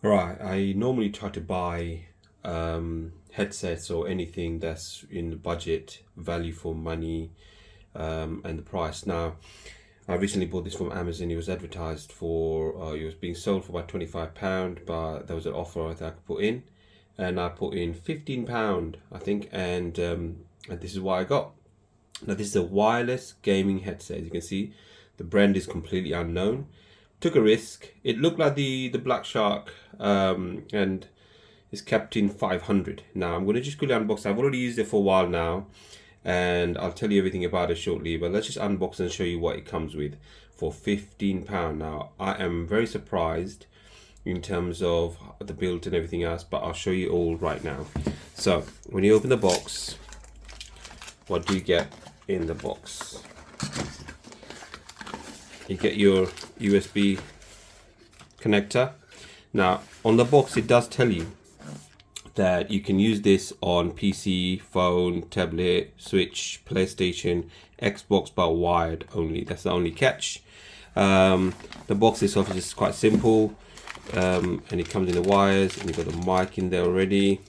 Right, I normally try to buy headsets or anything that's in the budget, value for money, and the price. Now, I recently bought this from Amazon. It was advertised for, it was being sold for about £25, but there was an offer I think I could put in, and I put in £15, I think, and this is what I got. Now, this is a wireless gaming headset. As you can see, the brand is completely unknown. Took a risk. It looked like the Black Shark, and it's Captain 500. Now, I'm going to just quickly unbox it. I've already used it for a while now, and I'll tell you everything about it shortly. But let's just unbox and show you what it comes with for £15. Now, I am very surprised in terms of the build and everything else, but I'll show you all right now. So, when you open the box, what do you get in the box? You get your USB connector. Now, on the box, it does tell you that you can use this on PC, phone, tablet, Switch, PlayStation, Xbox, but wired only. That's the only catch. The box itself is just quite simple, and it comes in the wires, and you've got the mic in there already,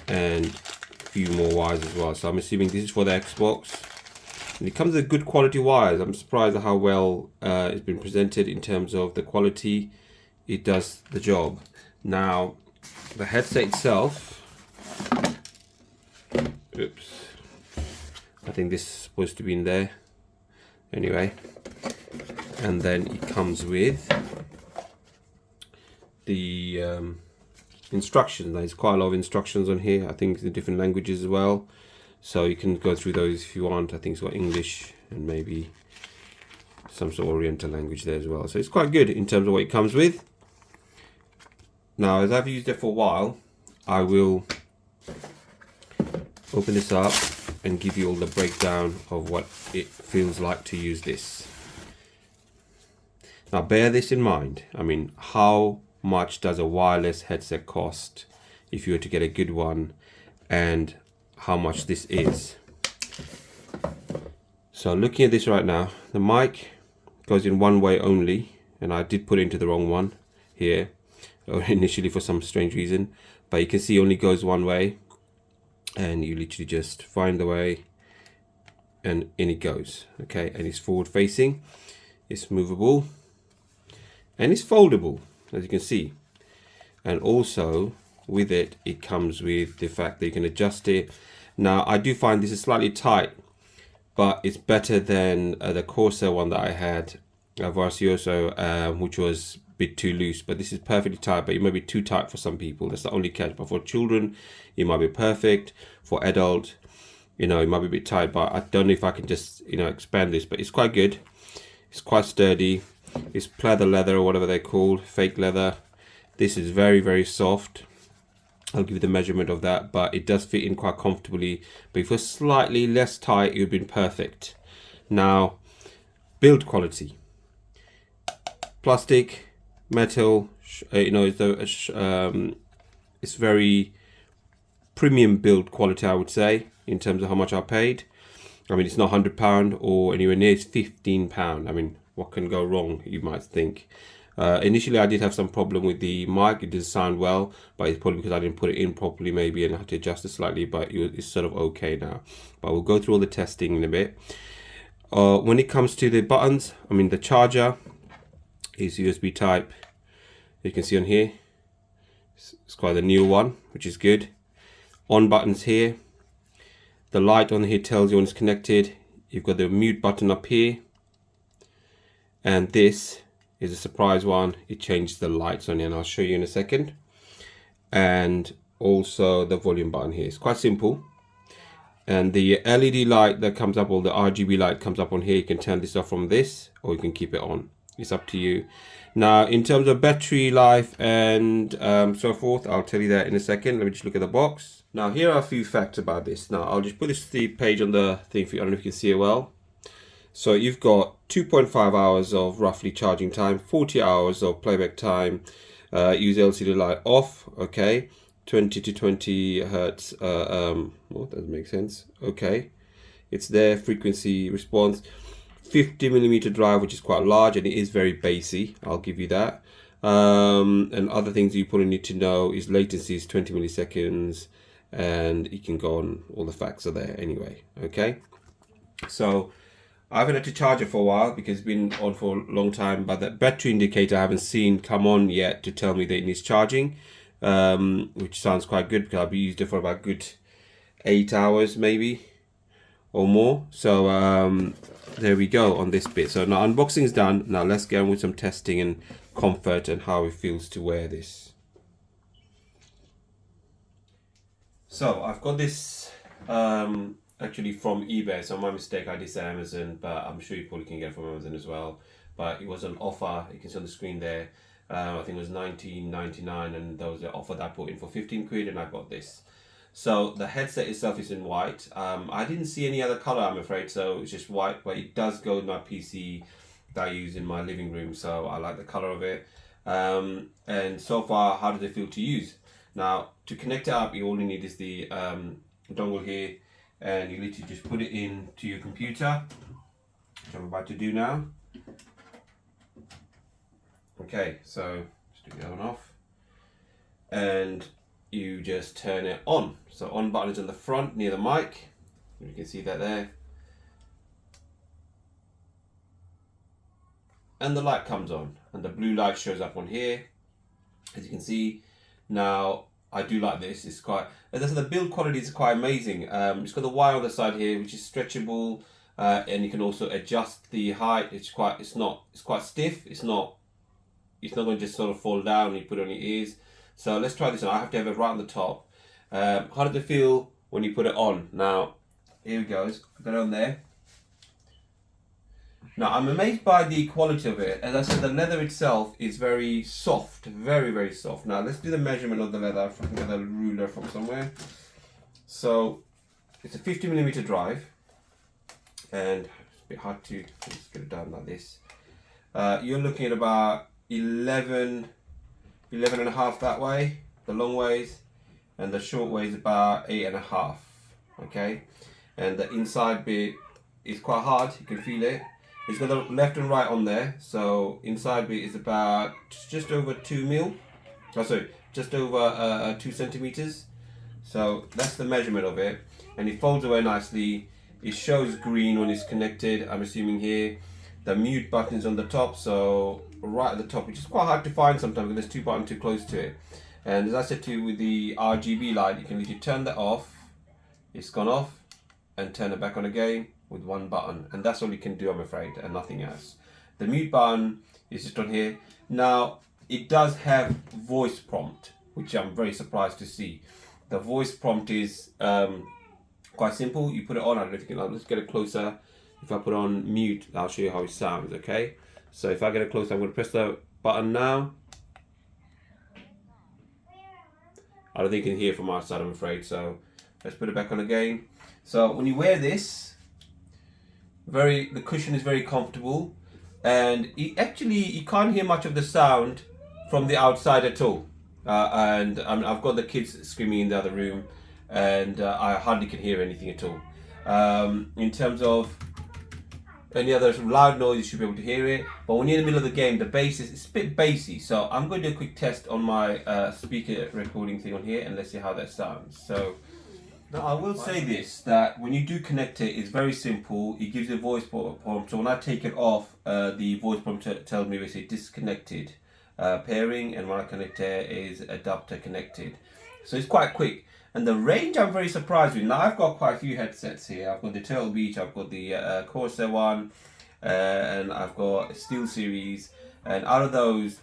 and a few more wires as well. So I'm assuming this is for the Xbox. And it comes with good quality wires. I'm surprised at how well it's been presented in terms of the quality. It does the job. Now, the headset itself, oops, I think this is supposed to be in there. Anyway, and then it comes with the instructions. There's quite a lot of instructions on here. I think in different languages as well. So you can go through those if you want. I think it's got English and maybe some sort of Oriental language there as well. So it's quite good in terms of what it comes with. Now, as I've used it for a while, I will open this up and give you all the breakdown of what it feels like to use this. Now, bear this in mind. I mean, how much does a wireless headset cost if you were to get a good one, and how much this is? So looking at this right now, the mic goes in one way only, and I did put it into the wrong one here initially for some strange reason, but you can see it only goes one way, and you literally just find the way and in it goes. Okay, and it's forward facing, it's movable, and it's foldable, as you can see. And also with it, it comes with the fact that you can adjust it. Now, I do find this is slightly tight, but it's better than the Corsair one that I had, Varsioso, which was a bit too loose. But this is perfectly tight, but it might be too tight for some people. That's the only catch. But for children, it might be perfect. For adult, you know, it might be a bit tight, but I don't know if I can just, you know, expand this. But it's quite good. It's quite sturdy. It's pleather leather or whatever they're called, fake leather. This is very, very soft. I'll give you the measurement of that, but it does fit in quite comfortably. But if it was slightly less tight, it would have been perfect. Now, build quality. Plastic, metal, you know, it's very premium build quality, I would say, in terms of how much I paid. I mean, it's not £100 or anywhere near, it's £15. I mean, what can go wrong, you might think. Initially, I did have some problem with the mic. It didn't sound well, but it's probably because I didn't put it in properly maybe, and I had to adjust it slightly, but it's sort of okay now. But we'll go through all the testing in a bit. When it comes to the buttons, I mean, the charger is USB type. You can see on here, it's quite the new one, which is good. On buttons here. The light on here tells you when it's connected. You've got the mute button up here. And this is a surprise one. It changes the lights on here, and I'll show you in a second. And also the volume button here. It's quite simple. And the LED light that comes up, or the RGB light comes up on here, you can turn this off from this, or you can keep it on. It's up to you. Now, in terms of battery life and so forth, I'll tell you that in a second. Let me just look at the box. Now, here are a few facts about this. Now, I'll just put this page on the thing for you. I don't know if you can see it well. So you've got 2.5 hours of roughly charging time, 40 hours of playback time, use LCD light off, okay, 20 to 20 hertz, well, that doesn't make sense, okay, it's there, frequency response, 50mm drive, which is quite large, and it is very bassy, I'll give you that. And other things you probably need to know is latency is 20 milliseconds, and you can go on, all the facts are there anyway. Okay, so I haven't had to charge it for a while because it's been on for a long time, but that battery indicator I haven't seen come on yet to tell me that it needs charging, which sounds quite good because I've used it for about good 8 hours maybe or more. So there we go on this bit. So now unboxing is done. Now let's get on with some testing and comfort and how it feels to wear this. So I've got this actually from eBay, so my mistake, I did say Amazon, but I'm sure you probably can get it from Amazon as well. But it was an offer, you can see on the screen there. I think it was $19.99, and there was an offer that I put in for 15 quid, and I got this. So the headset itself is in white. I didn't see any other color, I'm afraid, so it's just white, but it does go with my PC that I use in my living room, so I like the color of it. And so far, how does it feel to use? Now, to connect it up, you only need is the dongle here, and you literally just put it into your computer, which I'm about to do now. Okay, so just take that one off, and you just turn it on. So on button is on the front near the mic, you can see that there, and the light comes on, and the blue light shows up on here, as you can see. Now I do like this. It's quite, as I said, the build quality is quite amazing. It's got the wire on the side here, which is stretchable, and you can also adjust the height. It's quite stiff. It's not going to just sort of fall down when you put it on your ears. So let's try this on. I have to have it right on the top. How does it feel when you put it on? Now, here it goes. I've got it on there. Now, I'm amazed by the quality of it. As I said, the leather itself is very soft, very, very soft. Now, let's do the measurement of the leather. If I can get a ruler from somewhere. So, it's a 50mm drive, and it's a bit hard to just get it down like this. You're looking at about 11 and a half that way, the long ways, and the short way is about 8.5. Okay, and the inside bit is quite hard. You can feel it. It's got the left and right on there, so inside bit is about just over 2 mil. Oh, sorry, just over 2 centimeters. So that's the measurement of it, and it folds away nicely. It shows green when it's connected. I'm assuming here. The mute button is on the top, so right at the top, which is quite hard to find sometimes because there's 2 buttons too close to it. And as I said to you, with the RGB light, you can literally turn that off. It's gone off, and turn it back on again with 1 button, and that's all you can do, I'm afraid, and nothing else. The mute button is just on here. Now, it does have voice prompt, which I'm very surprised to see. The voice prompt is quite simple. You put it on, I don't know if you can, let's get it closer. If I put on mute, I'll show you how it sounds, okay? So if I get it closer, I'm going to press the button now. I don't think you can hear from outside, I'm afraid, so let's put it back on again. So when you wear this, the cushion is very comfortable, and you can't hear much of the sound from the outside at all. And I've got the kids screaming in the other room, and I hardly can hear anything at all. In terms of any other loud noise, you should be able to hear it. But when you're in the middle of the game, the bass it's a bit bassy. So I'm going to do a quick test on my speaker recording thing on here, and let's see how that sounds. So now I will say this, that when you do connect it, it's very simple. It gives you a voice prompt. So when I take it off, the voice prompt tells me basically disconnected pairing, and when I connect it is adapter connected. So it's quite quick. And the range I'm very surprised with. Now I've got quite a few headsets here. I've got the Turtle Beach, I've got the Corsair one, and I've got a Steel Series. And out of those,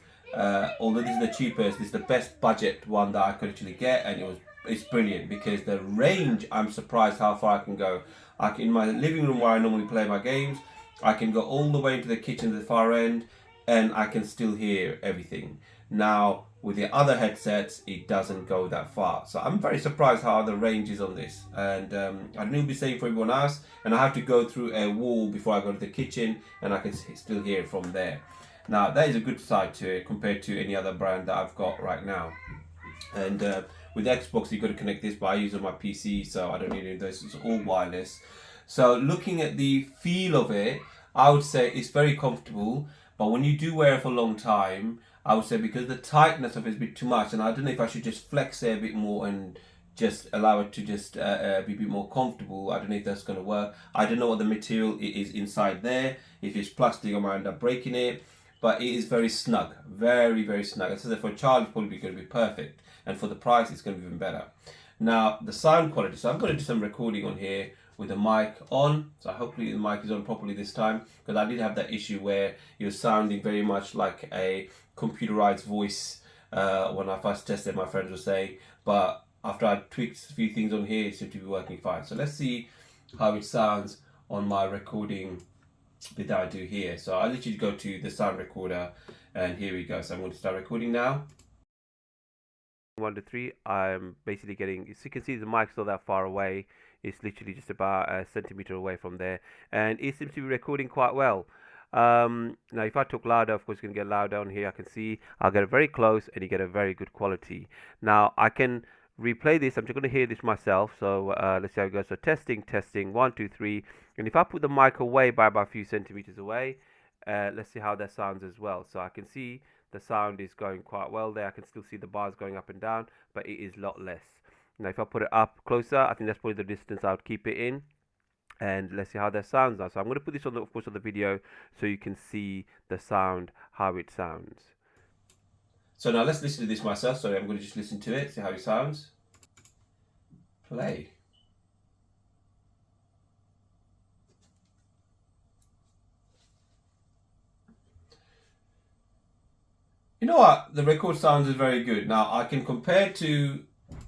although this is the cheapest, this is the best budget one that I could actually get, and it's brilliant because the range, I'm surprised how far I can go. In my living room where I normally play my games, I can go all the way into the kitchen to the far end, and I can still hear everything. Now, with the other headsets, it doesn't go that far. So I'm very surprised how the range is on this. And I know it'll be safe for everyone else. And I have to go through a wall before I go to the kitchen, and I can still hear it from there. Now, that is a good side to it compared to any other brand that I've got right now. And with Xbox, you've got to connect this, but I use it on my PC, so I don't need any of this. It's all wireless. So looking at the feel of it, I would say it's very comfortable, but when you do wear it for a long time, I would say because the tightness of it is a bit too much, and I don't know if I should just flex it a bit more and just allow it to just be a bit more comfortable. I don't know if that's going to work. I don't know what the material is inside there. If it's plastic, I might end up breaking it. But it is very snug, very, very snug. And so for a child, it's probably going to be perfect. And for the price, it's going to be even better. Now, the sound quality. So I'm going to do some recording on here with the mic on. So hopefully the mic is on properly this time, because I did have that issue where you're sounding very much like a computerized voice when I first tested, my friends were saying. But after I tweaked a few things on here, it seemed to be working fine. So let's see how it sounds on my recording that I do here. So I literally go to the sound recorder, and here we go. So I'm going to start recording now. 1 to 3. I'm basically getting, as you can see, the mic's not that far away. It's literally just about a centimeter away from there, and it seems to be recording quite well. Now if I talk louder, of course it's going to get louder on here. I can see I'll get it very close and you get a very good quality. Now I can replay this. I'm just going to hear this myself. So let's see how it goes. So testing, 1 2 3, and if I put the mic away by about a few centimeters away, let's see how that sounds as well. So I can see the sound is going quite well there. I can still see the bars going up and down, but it is a lot less. Now if I put it up closer, I think that's probably the distance I would keep it in. And let's see how that sounds now. So I'm going to put this on, of course, on the video so you can see the sound, how it sounds. So now let's listen to this myself. Sorry, I'm going to just listen to it, see how it sounds. Play. You know what? The record sounds is very good. Now I can compare to,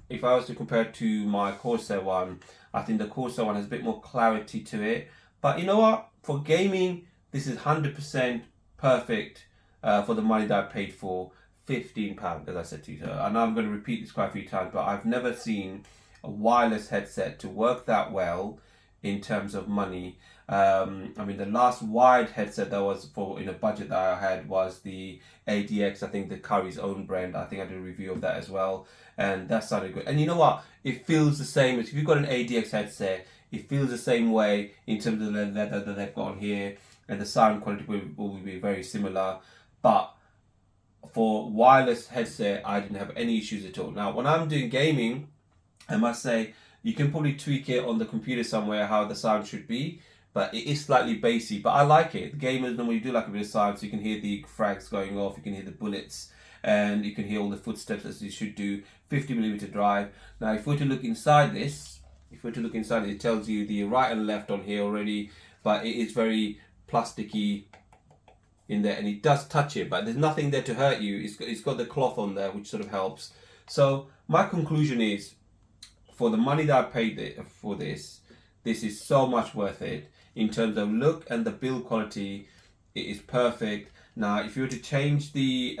if I was to compare to my Corsair one, I think the Corsair one has a bit more clarity to it. But you know what? For gaming, this is 100% perfect for the money that I paid for. £15, as I said to you. So I know I'm going to repeat this quite a few times, but I've never seen a wireless headset to work that well in terms of money. I mean, the last wired headset that was for in a budget that I had was the ADX. I think the Curry's own brand. I think I did a review of that as well, and that sounded good. And you know what? It feels the same as if you've got an ADX headset. It feels the same way in terms of the leather that they've got on here, and the sound quality will be very similar. But for wireless headset, I didn't have any issues at all. Now, when I'm doing gaming, I must say you can probably tweak it on the computer somewhere how the sound should be, but it is slightly bassy. But I like it. The gamers normally do like a bit of sound, so you can hear the frags going off, you can hear the bullets, and you can hear all the footsteps as you should do. 50mm drive. Now, if we were to look inside this, it tells you the right and left on here already, but it is very plasticky in there, and it does touch it, but there's nothing there to hurt you. It's got the cloth on there, which sort of helps. So my conclusion is, for the money that I paid for this is so much worth it. In terms of look and the build quality, it is perfect. Now, if you were to change the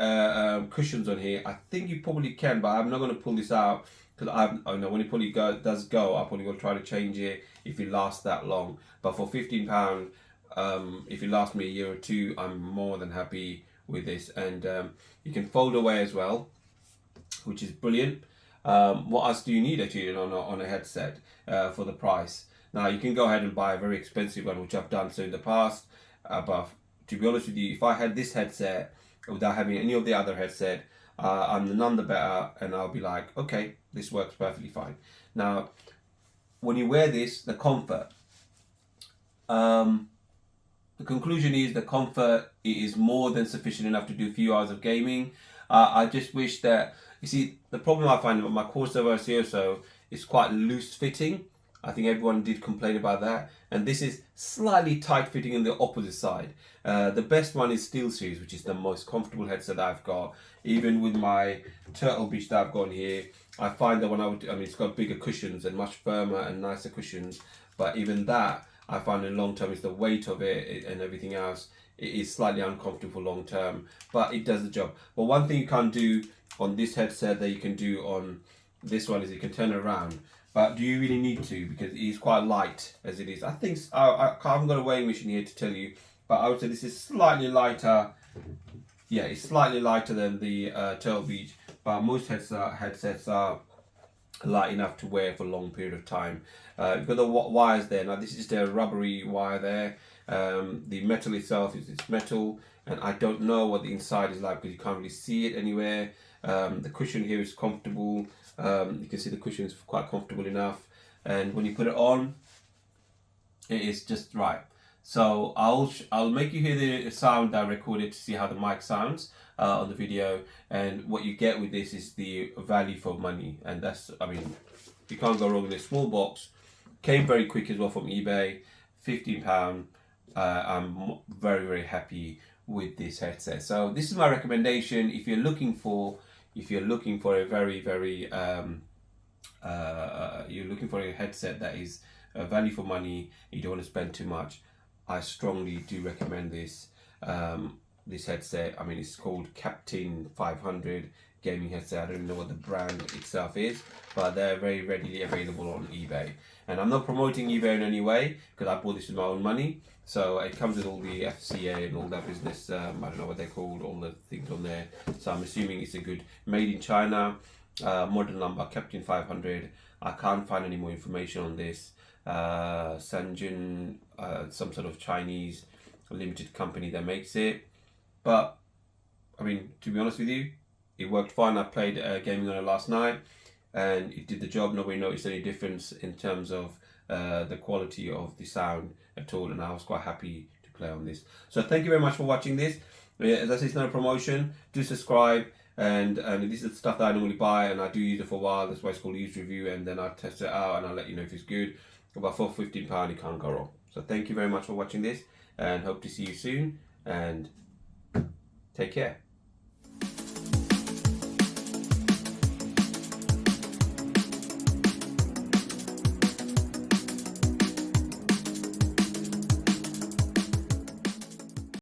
cushions on here, I think you probably can, but I'm not going to pull this out because I know when it probably does go, I'll probably going to try to change it if it lasts that long. But for £15, if it lasts me a year or two, I'm more than happy with this. And you can fold away as well, which is brilliant. What else do you need actually on a headset for the price? Now you can go ahead and buy a very expensive one, which I've done so in the past. But to be honest with you, if I had this headset without having any of the other headset, I'm none the better, and I'll be like, okay, this works perfectly fine. Now, when you wear this, the comfort. The conclusion is the comfort is more than sufficient enough to do a few hours of gaming. I just wish that, you see, the problem I find about my Corsair Virtuoso is quite loose fitting. I think everyone did complain about that. And this is slightly tight fitting on the opposite side. The best one is SteelSeries, which is the most comfortable headset that I've got. Even with my Turtle Beach that I've got here, I find that it's got bigger cushions and much firmer and nicer cushions. But even that, I find in long term, is the weight of it and everything else. It is slightly uncomfortable long term, but it does the job. But one thing you can't do on this headset that you can do on this one is you can turn it around. But do you really need to? Because it is quite light as it is. I think I haven't got a weighing machine here to tell you, but I would say this is slightly lighter. Yeah, it's slightly lighter than the Turtle Beach, but most headsets are light enough to wear for a long period of time. You've got the wires there. Now this is just a rubbery wire there. The metal itself is it's metal, and I don't know what the inside is like because you can't really see it anywhere. The cushion here is comfortable. You can see the cushion is quite comfortable enough, and when you put it on, it is just right. So I'll make you hear the sound that I recorded to see how the mic sounds on the video, and what you get with this is the value for money, and that's, I mean, you can't go wrong with this small box. Came very quick as well from eBay, £15. I'm very happy with this headset. So this is my recommendation if you're looking for a very you're looking for a headset that is value for money. You don't want to spend too much. I strongly do recommend this this headset. I mean, it's called Captain 500 gaming headset. I don't know what the brand itself is, but they're very readily available on eBay. And I'm not promoting eBay in any way because I bought this with my own money. So it comes with all the FCA and all that business. I don't know what they're called, all the things on there. So I'm assuming it's a good made in China. Model number Captain 500. I can't find any more information on this. Sanjin, some sort of Chinese limited company that makes it. But I mean, to be honest with you, it worked fine. I played gaming on it last night, and it did the job. Nobody noticed any difference in terms of the quality of the sound at all, and I was quite happy to play on this. So thank you very much for watching this. As I say, it's not a promotion. Do subscribe, and this is the stuff that I normally buy, and I do use it for a while. That's why it's called use review, and then I'll test it out and I'll let you know if it's good. About for £15, you can't go wrong. So thank you very much for watching this, and hope to see you soon, and take care.